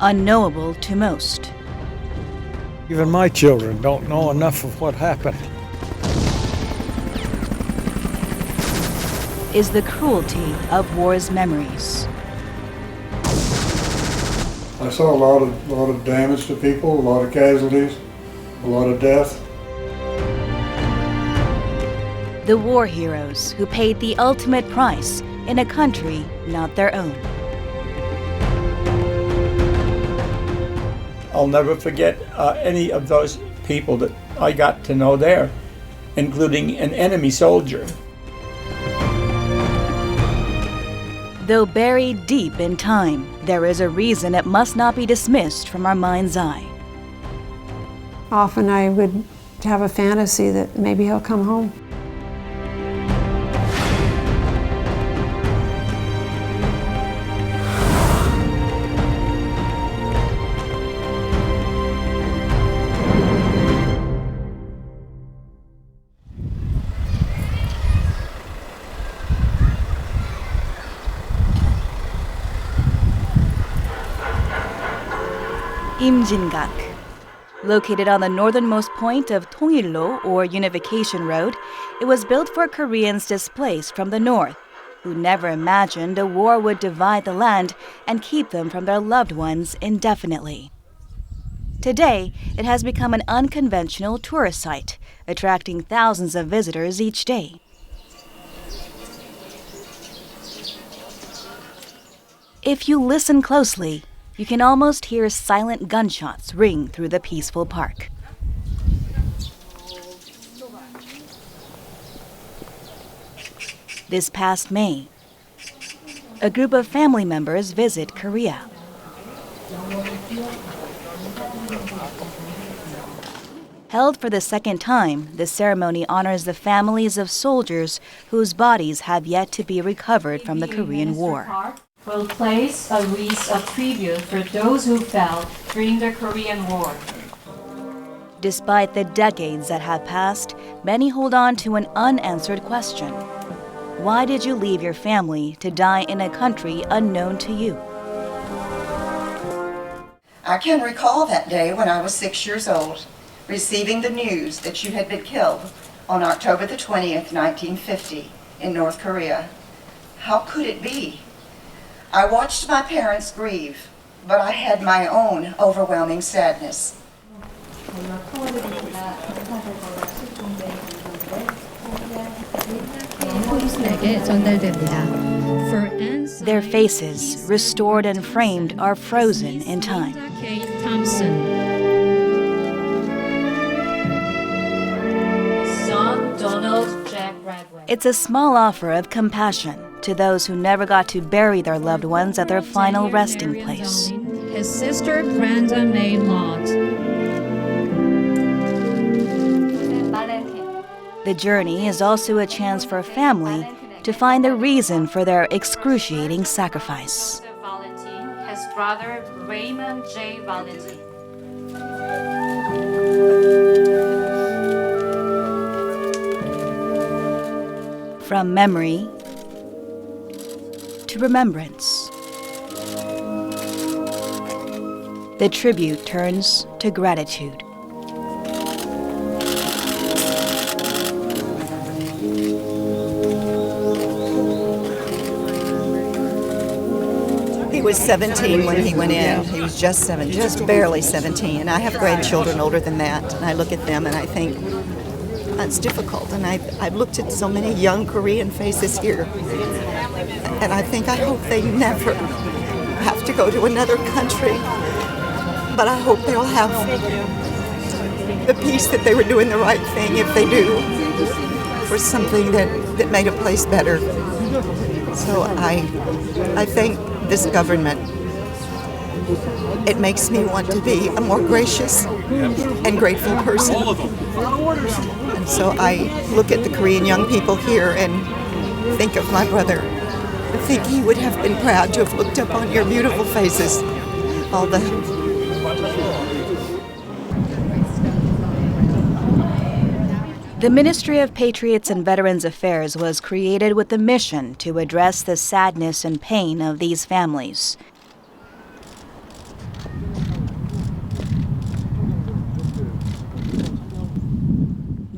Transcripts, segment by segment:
unknowable to most. Even my children don't know enough of what happened. Is the cruelty of war's memories. I saw a lot of damage to people, a lot of casualties, a lot of death. The war heroes who paid the ultimate price in a country not their own. I'll never forget any of those people that I got to know there, including an enemy soldier. Though buried deep in time, there is a reason it must not be dismissed from our mind's eye. Often I would have a fantasy that maybe he'll come home. Imjingak. Located on the northernmost point of Tongillo, or Unification Road, it was built for Koreans displaced from the north, who never imagined a war would divide the land and keep them from their loved ones indefinitely. Today, it has become an unconventional tourist site, attracting thousands of visitors each day. If you listen closely, you can almost hear silent gunshots ring through the peaceful park. This past May, a group of family members visit Korea. Held for the second time, the ceremony honors the families of soldiers whose bodies have yet to be recovered from the Korean War. Will place a wreath of tribute for those who fell during the Korean War. Despite the decades that have passed, many hold on to an unanswered question. Why did you leave your family to die in a country unknown to you? I can recall that day when I was 6 years old, receiving the news that you had been killed on October the 20th, 1950, in North Korea. How could it be? I watched my parents grieve, but I had my own overwhelming sadness. Their faces, restored and framed, are frozen in time. Son Donald Jack Radway. It's a small offer of compassion to those who never got to bury their loved ones at their final resting place. His sister Brenda May Lott. The journey is also a chance for a family to find the reason for their excruciating sacrifice. Valentin, his brother Raymond J. Valentin. From memory to remembrance, the tribute turns to gratitude. He was 17 when he went in. He was just 7, just barely 17. And I have grandchildren older than that, and I look at them and I think, it's difficult. And I've looked at so many young Korean faces here, and I think I hope they never have to go to another country. But I hope they'll have the peace that they were doing the right thing, if they do, for something that made a place better. So I thank this government. It makes me want to be a more gracious and grateful person. And so I look at the Korean young people here and think of my brother. I think he would have been proud to have looked up on your beautiful faces. All the The Ministry of Patriots and Veterans Affairs was created with the mission to address the sadness and pain of these families.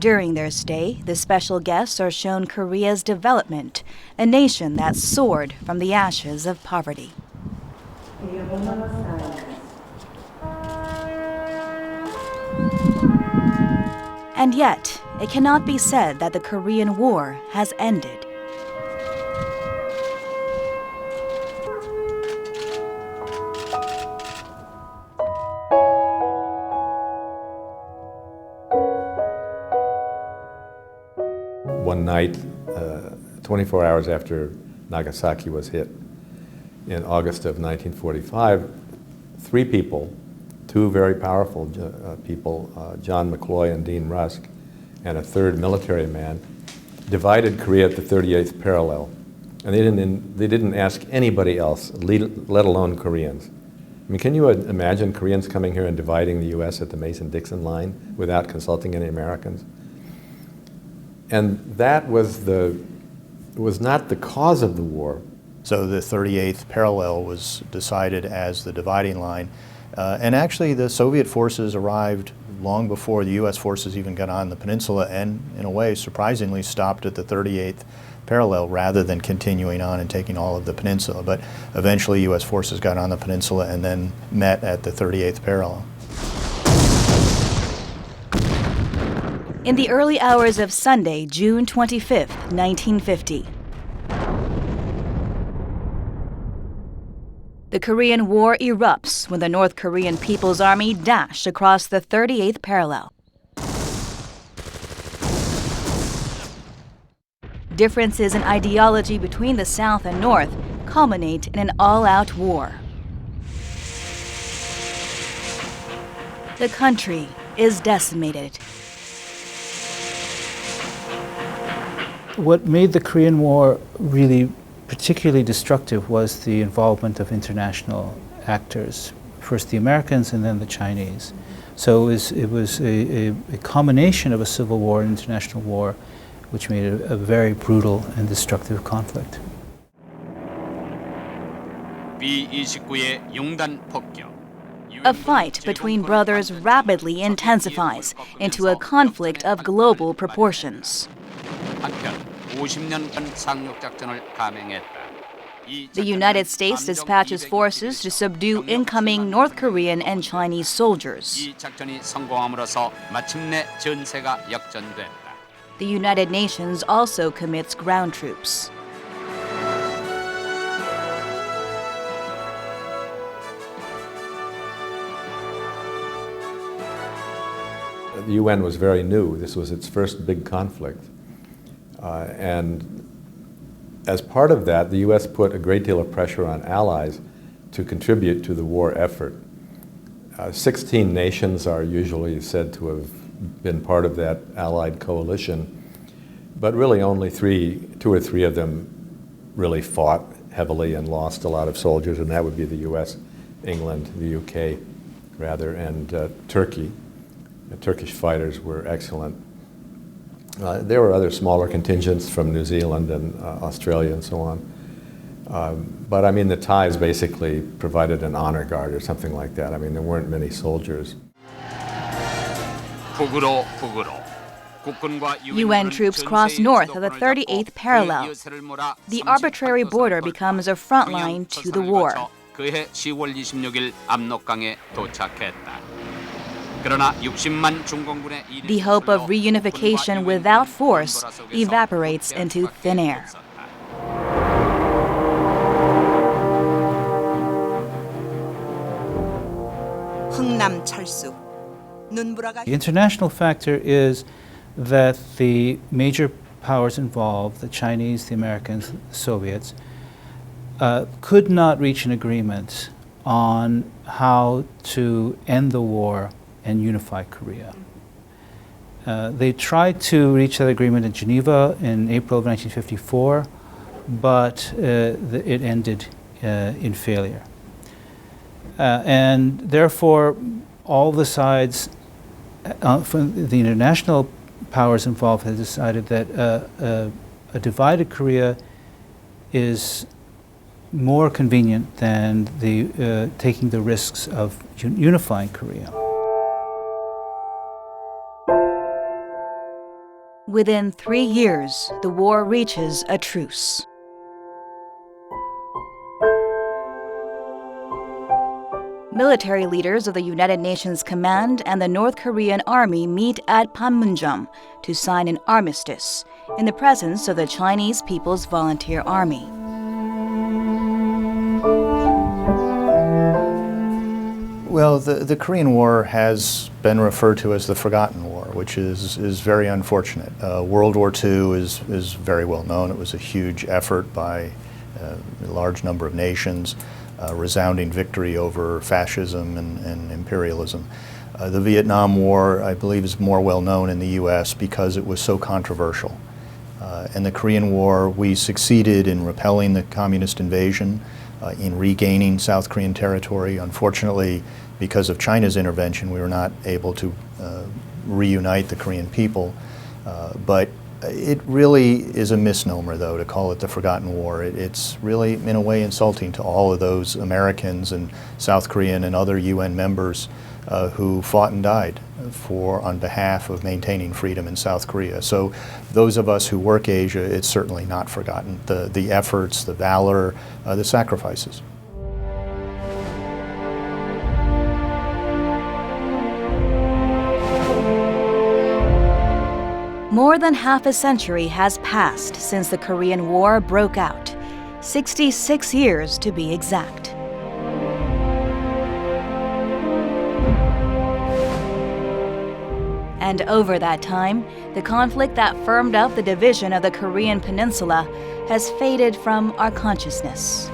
During their stay, the special guests are shown Korea's development, a nation that soared from the ashes of poverty. And yet, it cannot be said that the Korean War has ended. One night, 24 hours after Nagasaki was hit, in August of 1945, three people, two very powerful people, John McCloy and Dean Rusk, and a third military man, divided Korea at the 38th parallel. And they didn't ask anybody else, let alone Koreans. I mean, can you imagine Koreans coming here and dividing the U.S. at the Mason-Dixon line without consulting any Americans? And that was not the cause of the war. So the 38th parallel was decided as the dividing line. And actually the Soviet forces arrived long before the U.S. forces even got on the peninsula and, in a way, surprisingly stopped at the 38th parallel rather than continuing on and taking all of the peninsula. But eventually U.S. forces got on the peninsula and then met at the 38th parallel. In the early hours of Sunday, June 25, 1950, the Korean War erupts when the North Korean People's Army dashed across the 38th parallel. Differences in ideology between the South and North culminate in an all-out war. The country is decimated. What made the Korean War really particularly destructive was the involvement of international actors, first the Americans and then the Chinese. So it was a combination of a civil war and international war, which made it a very brutal and destructive conflict. A fight between brothers rapidly intensifies into a conflict of global proportions. The United States dispatches forces to subdue incoming North Korean and Chinese soldiers. The United Nations also commits ground troops. The UN was very new. This was its first big conflict. And as part of that, the U.S. put a great deal of pressure on allies to contribute to the war effort. 16 nations are usually said to have been part of that allied coalition, but really only two or three of them really fought heavily and lost a lot of soldiers, and that would be the U.S., England, the UK, rather, and Turkey. The Turkish fighters were excellent. There were other smaller contingents from New Zealand and Australia and so on. But I mean, the Thais basically provided an honor guard or something like that. I mean, there weren't many soldiers. UN troops cross north of the 38th parallel. The arbitrary border becomes a front line to the war. The hope of reunification without force evaporates into thin air. The international factor is that the major powers involved, the Chinese, the Americans, the Soviets, could not reach an agreement on how to end the war and unify Korea. They tried to reach that agreement in Geneva in April of 1954, but it ended in failure. And therefore, all the sides, from the international powers involved, have decided that a divided Korea is more convenient than taking the risks of unifying Korea. Within 3 years, the war reaches a truce. Military leaders of the United Nations Command and the North Korean Army meet at Panmunjom to sign an armistice in the presence of the Chinese People's Volunteer Army. Well, the Korean War has been referred to as the Forgotten War, which is very unfortunate. World War II is very well known. It was a huge effort by a large number of nations, resounding victory over fascism and imperialism. The Vietnam War, I believe, is more well known in the U.S. because it was so controversial. In the Korean War, we succeeded in repelling the communist invasion, in regaining South Korean territory. Unfortunately, because of China's intervention, we were not able to reunite the Korean people. But it really is a misnomer, though, to call it the Forgotten War. It's really, in a way, insulting to all of those Americans and South Korean and other UN members who fought and died on behalf of maintaining freedom in South Korea. So those of us who work Asia, it's certainly not forgotten. The efforts, the valor, the sacrifices. More than half a century has passed since the Korean War broke out, 66 years to be exact. And over that time, the conflict that firmed up the division of the Korean Peninsula has faded from our consciousness.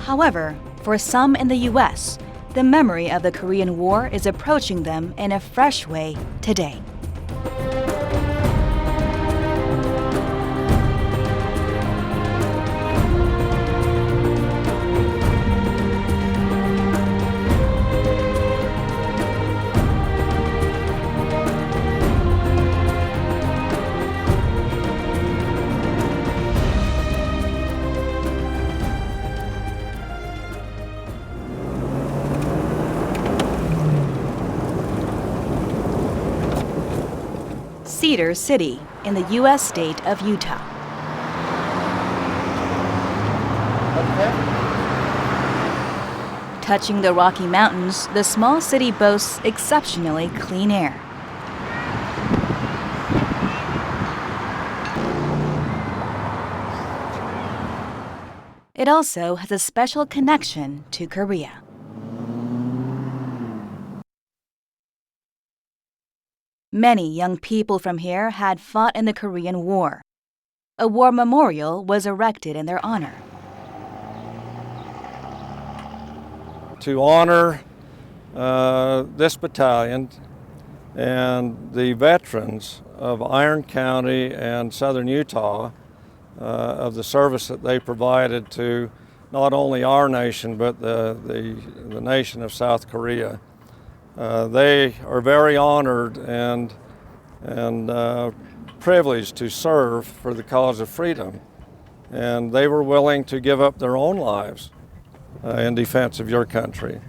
However, for some in the U.S., the memory of the Korean War is approaching them in a fresh way today. Cedar City in the U.S. state of Utah. Touching the Rocky Mountains, the small city boasts exceptionally clean air. It also has a special connection to Korea. Many young people from here had fought in the Korean War. A war memorial was erected in their honor. To honor this battalion and the veterans of Iron County and southern Utah of the service that they provided to not only our nation but the nation of South Korea. They are very honored and privileged to serve for the cause of freedom. And they were willing to give up their own lives in defense of your country,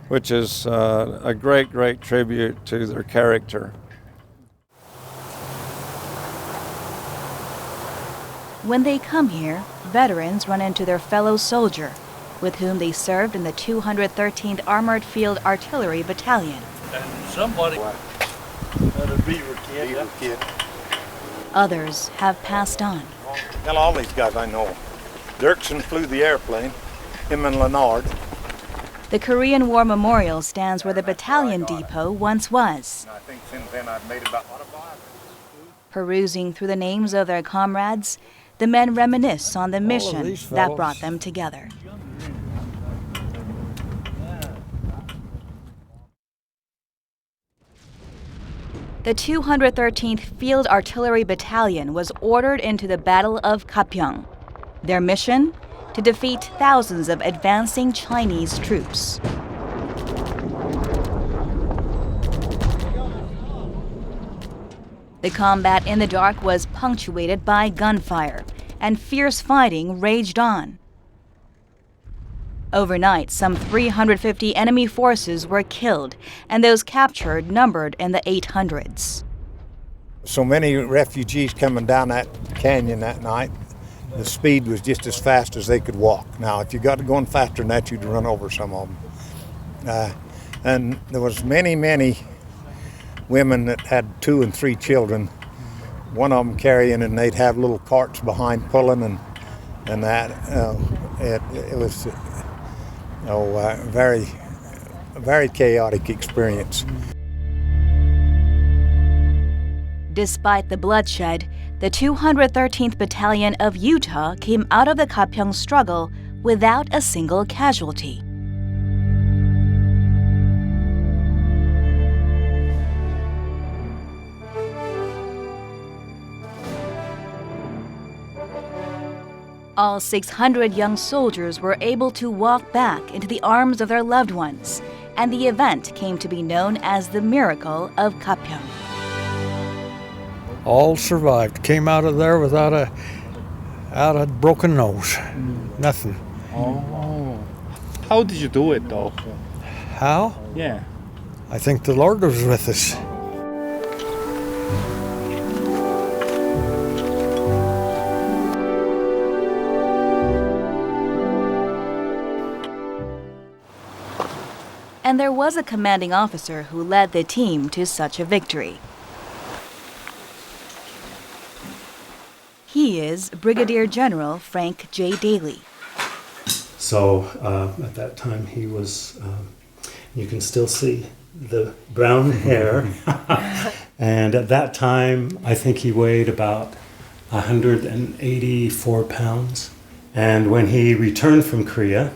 which is a great, great tribute to their character. When they come here, veterans run into their fellow soldier, with whom they served in the 213th Armored Field Artillery Battalion. And somebody had a beaver kid. Others have passed on. Tell all these guys I know. Dirksen flew the airplane, him and Leonard. The Korean War Memorial stands where the battalion depot once was. I think since then I've made about 5. Perusing through the names of their comrades, the men reminisce on the mission that brought them together. The 213th Field Artillery Battalion was ordered into the Battle of Gapyeong. Their mission? To defeat thousands of advancing Chinese troops. The combat in the dark was punctuated by gunfire, and fierce fighting raged on. Overnight, some 350 enemy forces were killed, and those captured numbered in the 800s. So many refugees coming down that canyon that night, the speed was just as fast as they could walk. Now, if you got going faster than that, you'd run over some of them. And there was many women that had 2 and 3 children, one of them carrying, and they'd have little carts behind pulling and that. It was a very chaotic experience. Despite the bloodshed, the 213th Battalion of Utah came out of the Gapyeong struggle without a single casualty. All 600 young soldiers were able to walk back into the arms of their loved ones, and the event came to be known as the Miracle of Gapyeong. All survived. Came out of there without a broken nose. Nothing. Oh. How did you do it, though? How? Yeah. I think the Lord was with us. And there was a commanding officer who led the team to such a victory. He is Brigadier General Frank J. Daly. So at that time he was, you can still see the brown hair. And at that time, I think he weighed about 184 pounds. And when he returned from Korea,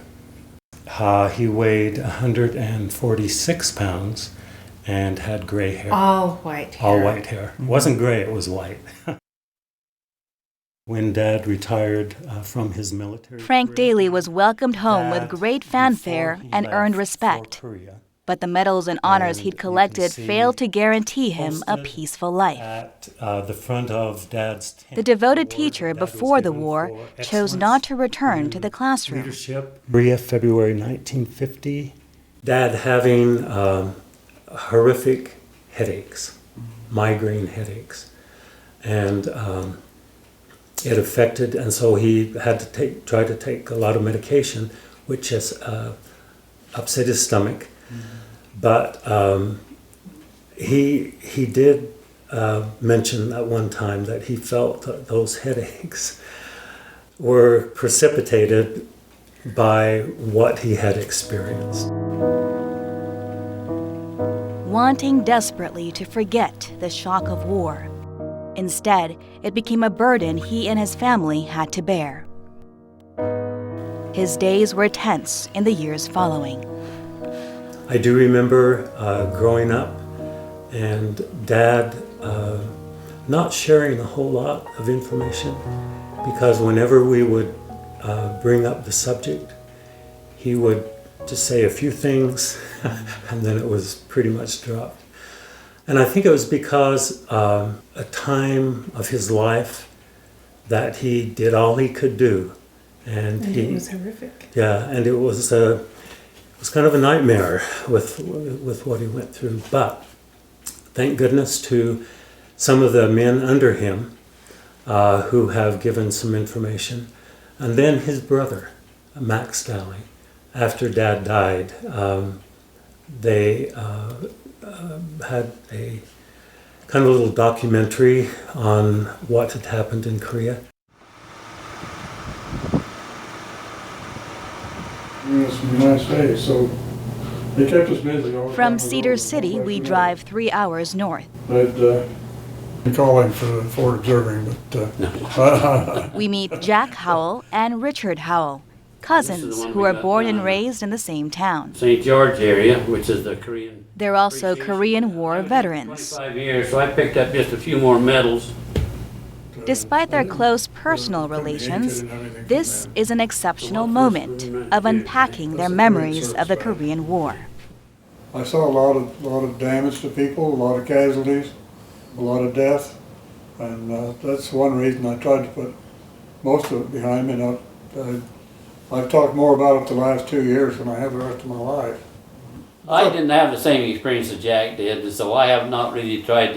he weighed 146 pounds and had gray hair. All white hair. All white hair. It wasn't gray, it was white. When Dad retired from his military Frank career, Daly was welcomed home with Dad, great fanfare before he and earned left respect. for Korea, But the medals and honors and he'd you can collected see failed to guarantee him a posted peaceful life. at the front of Dad's tent, The devoted award teacher that was before the given war for chose excellence not to return to in the classroom. leadership. Korea, February 1950. Dad having horrific headaches, migraine headaches, and it affected, and so he had to try to take a lot of medication, which has upset his stomach. But he did mention at one time that he felt that those headaches were precipitated by what he had experienced. Wanting desperately to forget the shock of war. Instead, it became a burden he and his family had to bear. His days were tense in the years following. I do remember growing up and Dad not sharing a whole lot of information, because whenever we would bring up the subject, he would just say a few things and then it was pretty much dropped. And I think it was because a time of his life that he did all he could do. And it was horrific. Yeah, and it was kind of a nightmare with what he went through. But thank goodness to some of the men under him who have given some information. And then his brother, Max Daly, after Dad died, they had a kind of a little documentary on what had happened in Korea. It's a nice day, so they kept us busy all the From time. Cedar City, we drive 3 hours north. I'd be calling for observing, but We meet Jack Howell and Richard Howell, cousins who were born and raised in the same town. St. George area, which is the Korean. They're also Korean War veterans. 25 years, so I picked up just a few more medals. Despite their close personal relations, this is an exceptional moment of unpacking their memories of the Korean War. I saw a lot of damage to people, a lot of casualties, a lot of death, and that's one reason I tried to put most of it behind me. I've talked more about it the last 2 years than I have the rest of my life. I didn't have the same experience that Jack did, so I have not really tried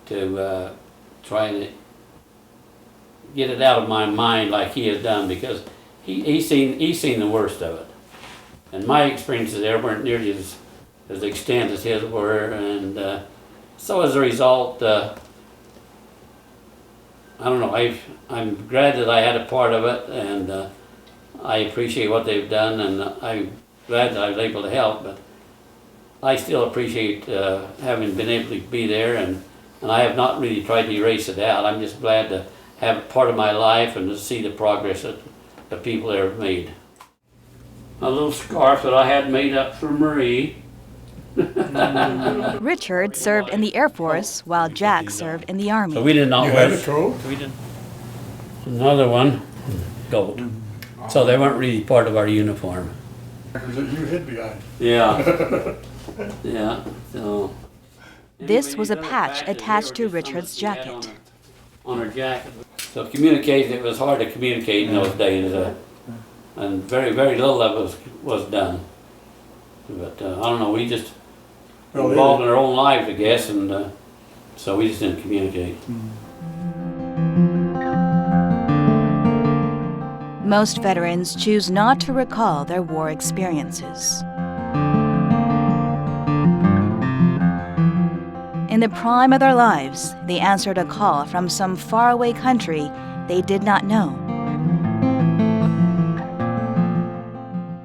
to try to get it out of my mind like he has done, because he's seen the worst of it. And my experiences there weren't nearly as extent as his were, and so as a result, I don't know, I'm glad that I had a part of it, and I appreciate what they've done, and I'm glad that I was able to help, but I still appreciate having been able to be there, and I have not really tried to erase it out. I'm just glad to have it part of my life and to see the progress that the people there have made. A little scarf that I had made up for Marie. Richard served in the Air Force while Jack served in the Army. So we did not You wear had a trove? We did. Another one, gold. So they weren't really part of our uniform. That you hid behind. Yeah. Yeah. So. This was a patch attached to Richard's jacket. On her jacket. So communication, it was hard to communicate in those days, and very, very little of it was done. But I don't know, we just were involved in our own lives, I guess, and so we just didn't communicate. Most veterans choose not to recall their war experiences. In the prime of their lives, they answered a call from some faraway country they did not know.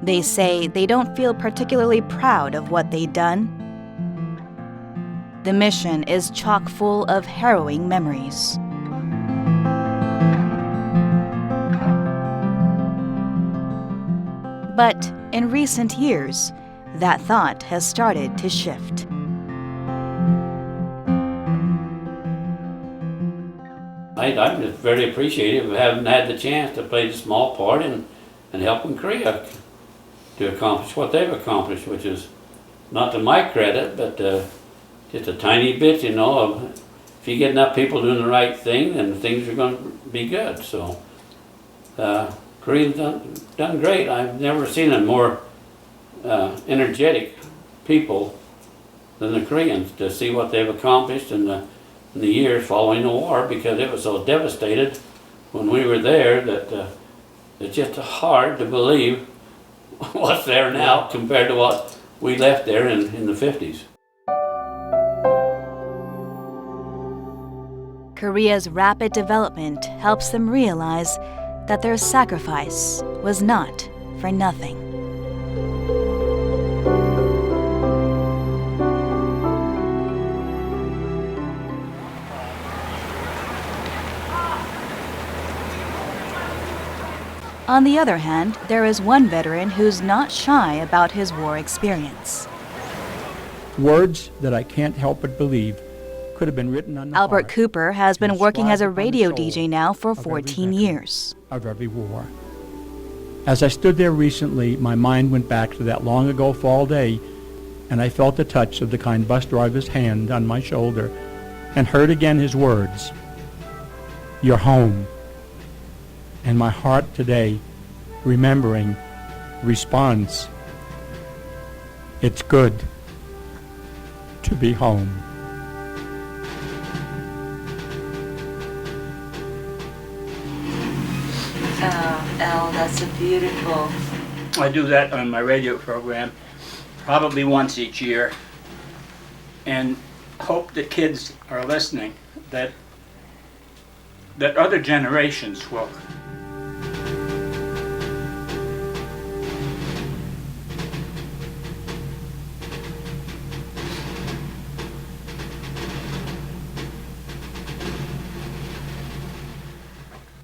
They say they don't feel particularly proud of what they'd done. The mission is chock full of harrowing memories. But in recent years, that thought has started to shift. I'm just very appreciative of having had the chance to play a small part in helping Korea to accomplish what they've accomplished, which is not to my credit, but just a tiny bit, you know, of if you get enough people doing the right thing, then things are going to be good. So Korea's done great. I've never seen a more energetic people than the Koreans to see what they've accomplished in the years following the war, because it was so devastated when we were there that it's just hard to believe what's there now compared to what we left there in the 50s. Korea's rapid development helps them realize that their sacrifice was not for nothing. On the other hand, there is one veteran who's not shy about his war experience. Words that I can't help but believe could have been written on the Albert heart Cooper has been working as a inscribed upon the radio soul DJ now for of every 14 veteran years. of every war. As I stood there recently, my mind went back to that long ago fall day, and I felt the touch of the kind bus driver's hand on my shoulder and heard again his words, "You're home." And my heart today, remembering, responds, "It's good to be home." Al, that's a beautiful. I do that on my radio program probably once each year, and hope that kids are listening, that other generations will.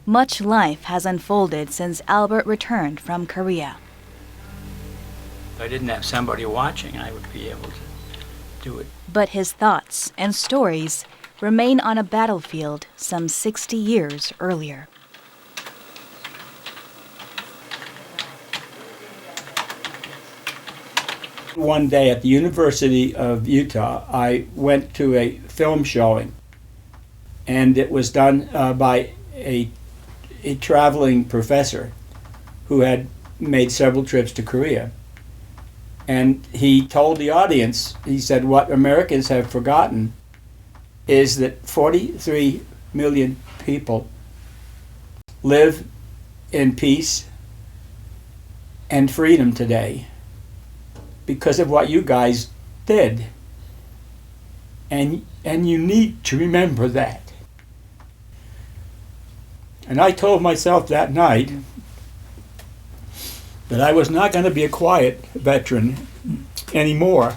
Much life has unfolded since Albert returned from Korea. If I didn't have somebody watching, I would be able to do it. But his thoughts and stories remain on a battlefield some 60 years earlier. One day at the University of Utah, I went to a film showing, and it was done by a traveling professor who had made several trips to Korea. And he told the audience, he said, what Americans have forgotten is that 43 million people live in peace and freedom today because of what you guys did. And you need to remember that. And I told myself that night that I was not going to be a quiet veteran anymore,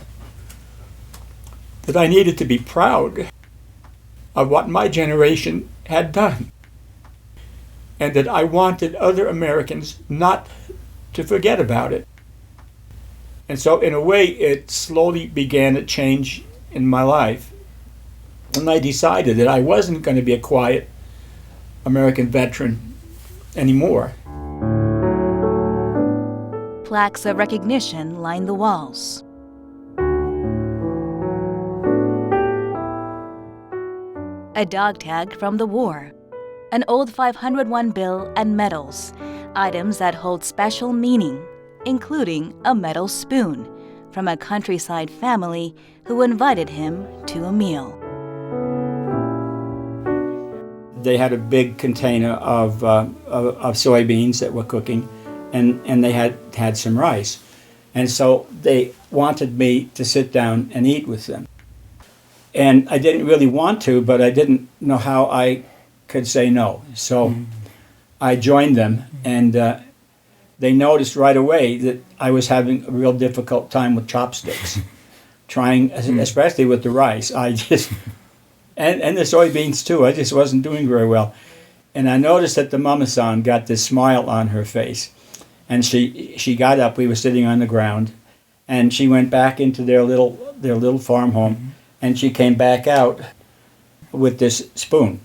that I needed to be proud of what my generation had done, and that I wanted other Americans not to forget about it. And so in a way, it slowly began a change in my life. And I decided that I wasn't going to be a quiet American veteran anymore. Plaques of recognition line the walls. A dog tag from the war, an old 501 bill and medals, items that hold special meaning, including a metal spoon from a countryside family who invited him to a meal. They had a big container of soybeans that were cooking, and they had some rice. And so they wanted me to sit down and eat with them. And I didn't really want to, but I didn't know how I could say no. So I joined them, and they noticed right away that I was having a real difficult time with chopsticks, trying, especially with the rice. I just, and the soybeans too, I just wasn't doing very well. And I noticed that the mama-san got this smile on her face. And she got up, we were sitting on the ground, and she went back into their little farm home, and she came back out with this spoon.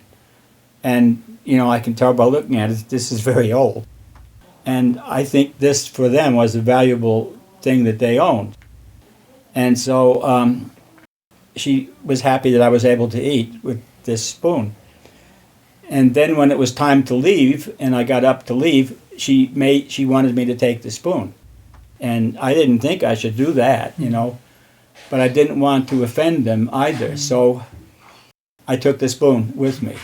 And, you know, I can tell by looking at it, this is very old. And I think this, for them, was a valuable thing that they owned. And so she was happy that I was able to eat with this spoon. And then when it was time to leave, and I got up to leave, she wanted me to take the spoon. And I didn't think I should do that, you know, but I didn't want to offend them either, so I took the spoon with me.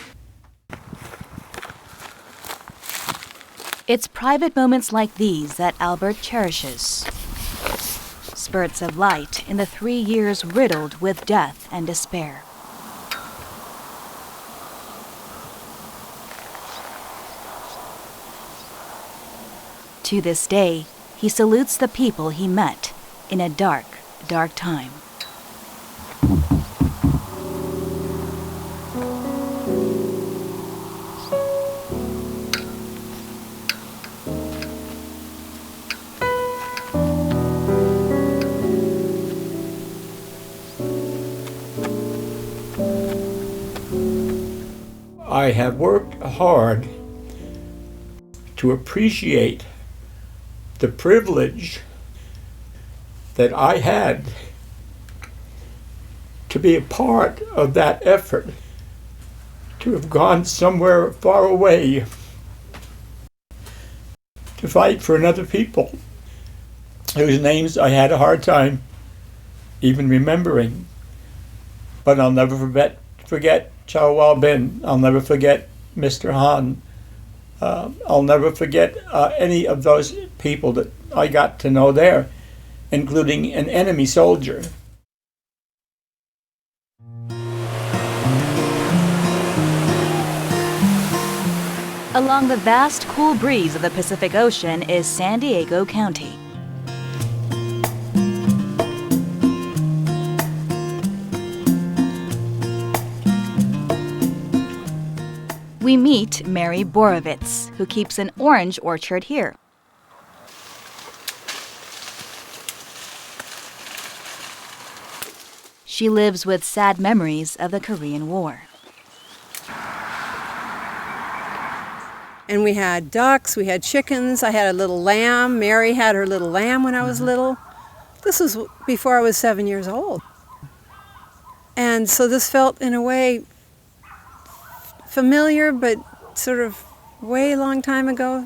It's private moments like these that Albert cherishes. Spurts of light in the 3 years riddled with death and despair. To this day, he salutes the people he met in a dark, dark time. I have worked hard to appreciate the privilege that I had to be a part of that effort, to have gone somewhere far away to fight for another people whose names I had a hard time even remembering. But I'll never forget Chow Wal Bin. I'll never forget Mr. Han. I'll never forget any of those people that I got to know there, including an enemy soldier. Along the vast, cool breeze of the Pacific Ocean is San Diego County. We meet Mary Borovitz, who keeps an orange orchard here. She lives with sad memories of the Korean War. And we had ducks, we had chickens, I had a little lamb. Mary had her little lamb when I was little. This was before I was 7 years old. And so this felt, in a way, familiar, but sort of way long time ago.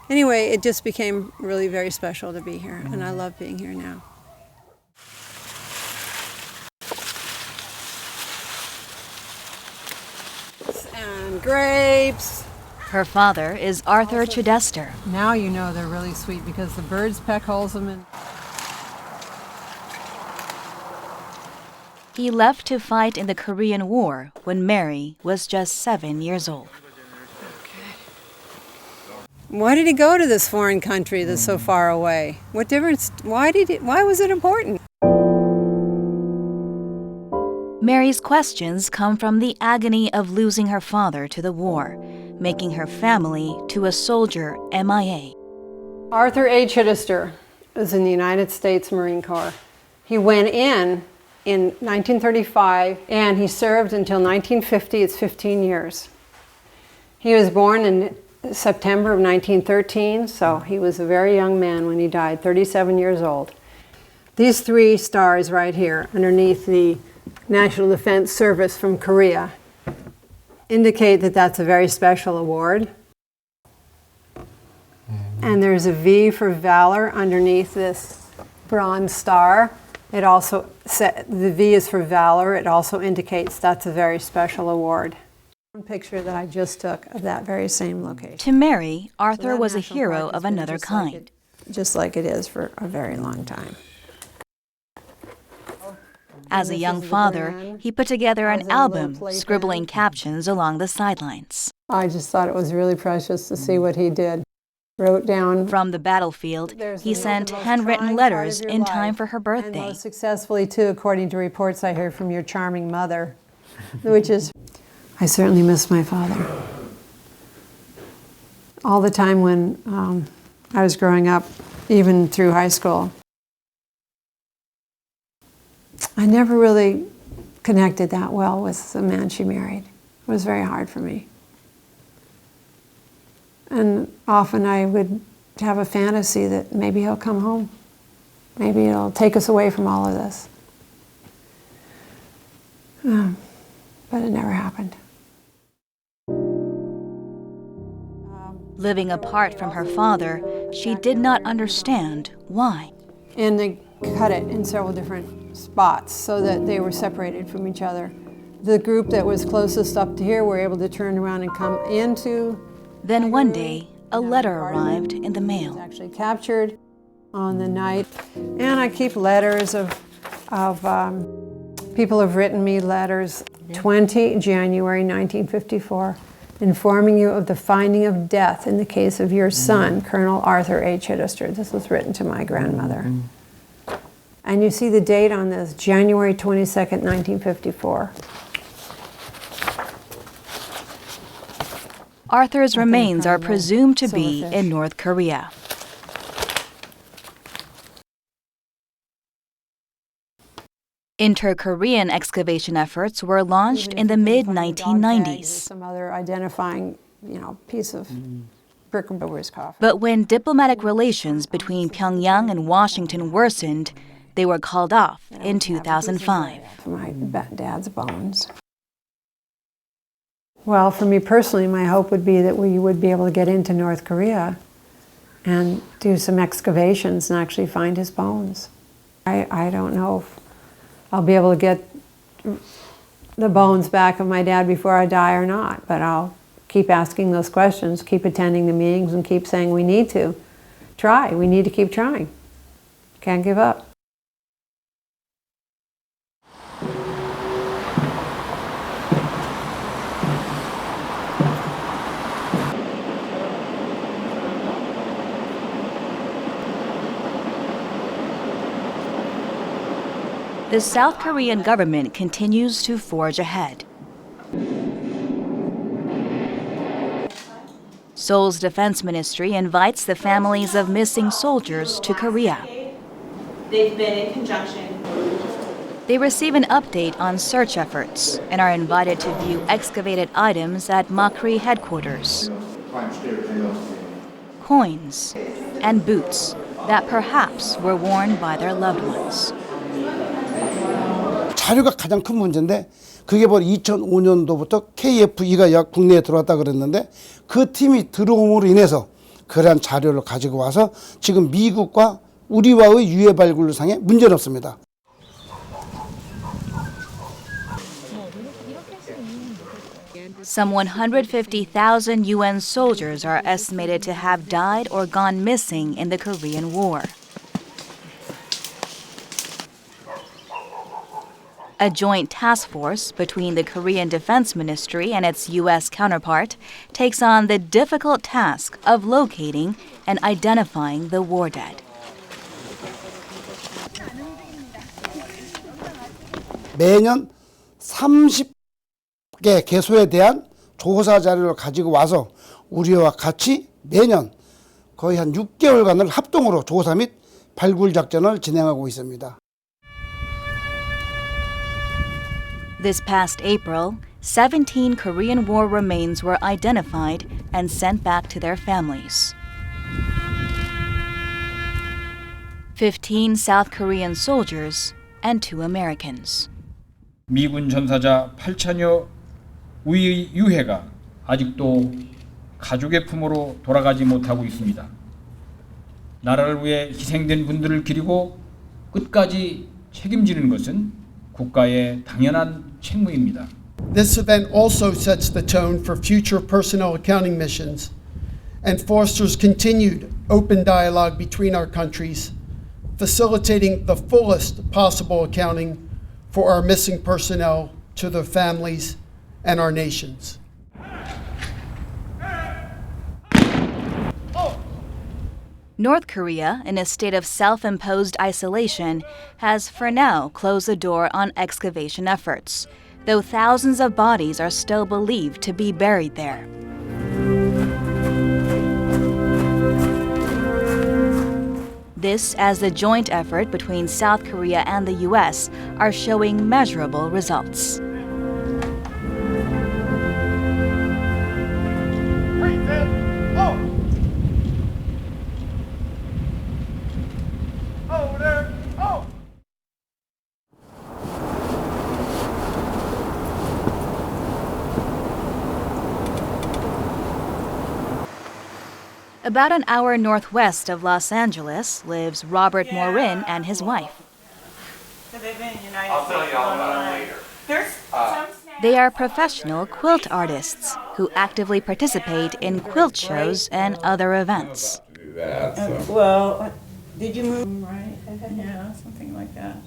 Anyway, it just became really very special to be here, and I love being here now. And grapes. Her father is Arthur Chidester. Now you know they're really sweet because the birds peck holes them in. He left to fight in the Korean War when Mary was just 7 years old. Why did he go to this foreign country that's so far away? What difference? Why was it important? Mary's questions come from the agony of losing her father to the war, making her family to a soldier MIA. Arthur A. Chidester was in the United States Marine Corps. He went in 1935 and he served until 1950. It's 15 years. He was born in September of 1913, so he was a very young man when he died, 37 years old. These 3 stars right here underneath the National Defense Service from Korea indicate that that's a very special award. And there's a V for valor underneath this bronze star. It also, the V is for valor. It also indicates that's a very special award. One picture that I just took of that very same location. To Mary, Arthur was a hero of another kind. Just like it is for a very long time. As a young father, he put together an album, scribbling captions along the sidelines. I just thought it was really precious to see what he did. Wrote down from the battlefield, he sent handwritten letters in time for her birthday. And most successfully, too, according to reports I heard from your charming mother, which is, I certainly miss my father. All the time when I was growing up, even through high school, I never really connected that well with the man she married. It was very hard for me. And often I would have a fantasy that maybe he'll come home. Maybe it'll take us away from all of this. But it never happened. Living apart from her father, she did not understand why. And they cut it in several different spots so that they were separated from each other. The group that was closest up to here were able to turn around and come into. Then one day, a letter arrived in the mail. It was actually captured on the night. And I keep letters of people have written me letters. 20 January 1954, informing you of the finding of death in the case of your son, Colonel Arthur A. Chidester. This was written to my grandmother. And you see the date on this, January 22nd, 1954. Arthur's remains are presumed to be in North Korea. Inter-Korean excavation efforts were launched in the mid-1990s. Some other identifying, piece of brick over his coffin. But when diplomatic relations between Pyongyang and Washington worsened, they were called off in 2005. My dad's bones. Well, for me personally, my hope would be that we would be able to get into North Korea and do some excavations and actually find his bones. I don't know if I'll be able to get the bones back of my dad before I die or not, but I'll keep asking those questions, keep attending the meetings, and keep saying we need to try. We need to keep trying. Can't give up. The South Korean government continues to forge ahead. Seoul's defense ministry invites the families of missing soldiers to Korea. They've been in conjunction. They receive an update on search efforts and are invited to view excavated items at Makri headquarters. Coins and boots that perhaps were worn by their loved ones. 자료가 가장 큰 문제인데 그게 바로 2005년도부터 KF-2가 국내에 들어왔다 그랬는데 그 팀이 들어옴으로 인해서 그러한 자료를 가지고 와서 지금 미국과 우리와의 유해 발굴상에 문제는 없습니다. Some 150,000 UN soldiers are estimated to have died or gone missing in the Korean War. A joint task force between the Korean Defense Ministry and its U.S. counterpart takes on the difficult task of locating and identifying the war dead. 매년 30개 개소에 대한 조사 자료를 가지고 와서 우리와 같이 매년 거의 한 6개월간을 합동으로 조사 및 발굴 작전을 진행하고 있습니다. This past April, 17 Korean War remains were identified and sent back to their families. 15 South Korean soldiers and 2 Americans. 미군 전사자 8천여 우리의 유해가 아직도 가족의 품으로 돌아가지 못하고 있습니다. 나라를 위해 희생된 분들을 기리고 끝까지 책임지는 것은 국가의 당연한 책무입니다. This event also sets the tone for future personnel accounting missions and fosters continued open dialogue between our countries, facilitating the fullest possible accounting for our missing personnel to their families and our nations. North Korea, in a state of self-imposed isolation, has for now closed the door on excavation efforts, though thousands of bodies are still believed to be buried there. This as the joint effort between South Korea and the U.S. are showing measurable results. About an hour northwest of Los Angeles lives Robert Morin and his wife. I'll tell you all about it later. They are professional quilt artists who actively participate in quilt shows and other events. Well, did you move right? Yeah, something like that.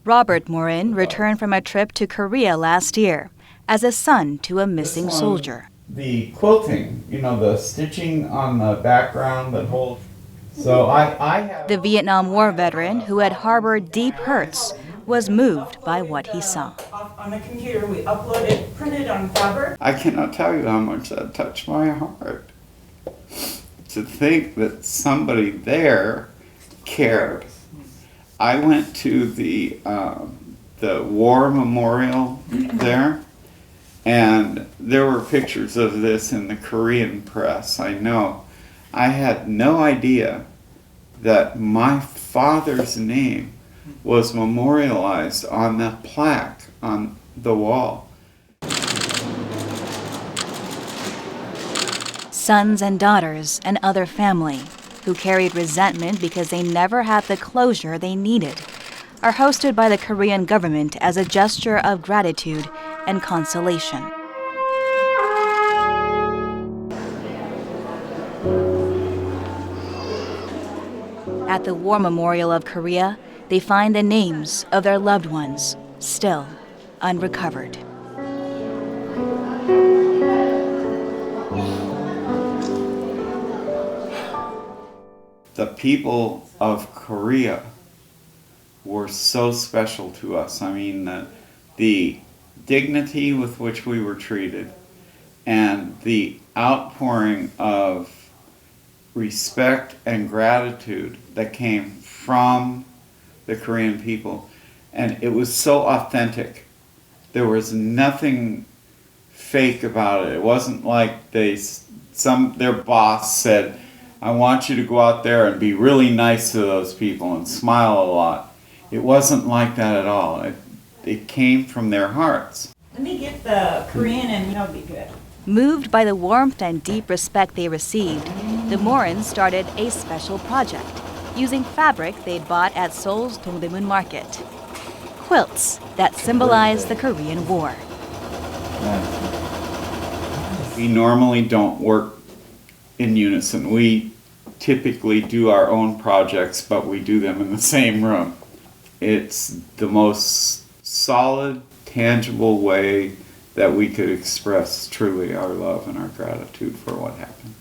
Robert Morin returned from a trip to Korea last year as a son to a missing soldier. The quilting, the stitching on the background that holds. So I have. The Vietnam War veteran who had harbored deep hurts was moved by what he saw. On the computer, we uploaded, printed on fabric. I cannot tell you how much that touched my heart. To think that somebody there cared. I went to the war memorial there. And there were pictures of this in the Korean press, I know. I had no idea that my father's name was memorialized on that plaque on the wall. Sons and daughters and other family who carried resentment because they never had the closure they needed are hosted by the Korean government as a gesture of gratitude and consolation. At the War Memorial of Korea, they find the names of their loved ones still unrecovered. The people of Korea were so special to us. I mean, the dignity with which we were treated and the outpouring of respect and gratitude that came from the Korean people. And it was so authentic. There was nothing fake about it. It wasn't like their boss said, I want you to go out there and be really nice to those people and smile a lot. It wasn't like that at all. It came from their hearts. Let me get the Korean and that'll be good. Moved by the warmth and deep respect they received, the Morans started a special project, using fabric they'd bought at Seoul's Dongdaemun Market. Quilts that symbolize the Korean War. We normally don't work in unison. We typically do our own projects, but we do them in the same room. It's the most solid, tangible way that we could express truly our love and our gratitude for what happened.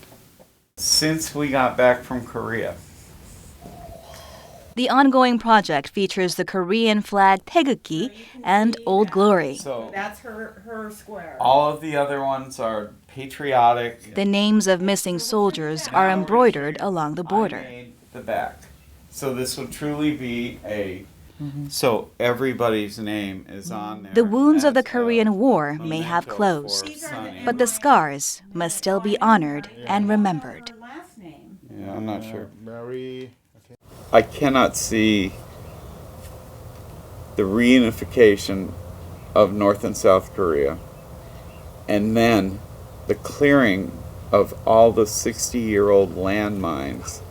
Since we got back from Korea, the ongoing project features the Korean flag Taegukgi and Old Glory. So that's her square. All of the other ones are patriotic. The names of missing soldiers are embroidered along the border. I made the back. So this would truly be a... So everybody's name is on there. The wounds of the Korean War may have closed, but the scars must still be honored and remembered. Yeah, I'm not sure. I cannot see the reunification of North and South Korea and then the clearing of all the 60-year-old landmines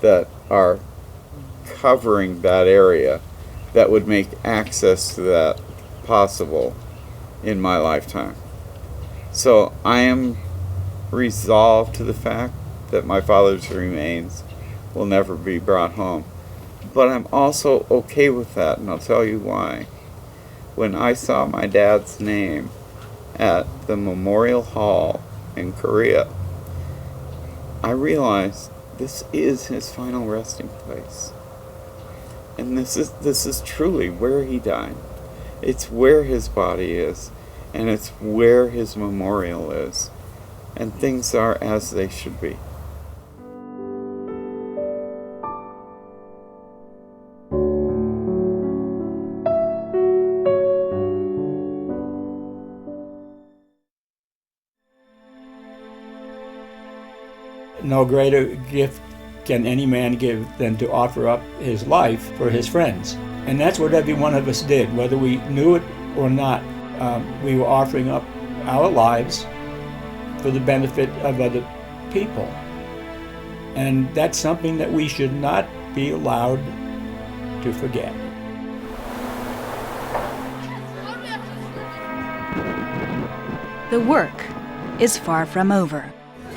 that are covering that area that would make access to that possible in my lifetime. So I am resolved to the fact that my father's remains will never be brought home. But I'm also okay with that, and I'll tell you why. When I saw my dad's name at the Memorial Hall in Korea, I realized this is his final resting place. And this is truly where he died. It's where his body is, and it's where his memorial is. And things are as they should be. No greater gift can any man give than to offer up his life for his friends. And that's what every one of us did, whether we knew it or not. We were offering up our lives for the benefit of other people. And that's something that we should not be allowed to forget. The work is far from over.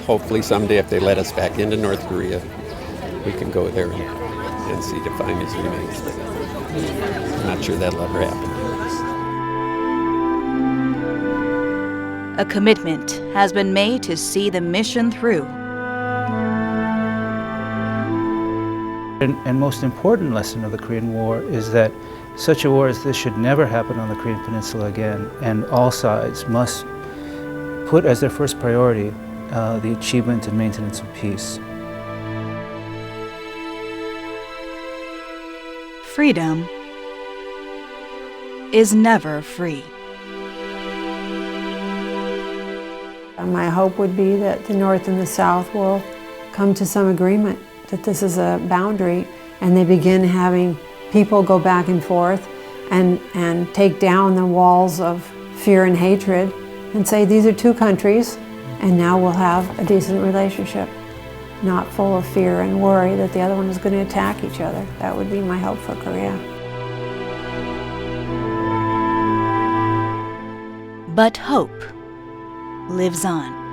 Hopefully someday if they let us back into North Korea, we can go there and see to find his remains. But I'm not sure that'll ever happen. A commitment has been made to see the mission through. And most important lesson of the Korean War is that such a war as this should never happen on the Korean Peninsula again, and all sides must put as their first priority the achievement and maintenance of peace. Freedom is never free. My hope would be that the North and the South will come to some agreement that this is a boundary, and they begin having people go back and forth and take down the walls of fear and hatred and say these are two countries, and now we'll have a decent relationship, not full of fear and worry that the other one is going to attack each other. That would be my hope for Korea. But hope lives on.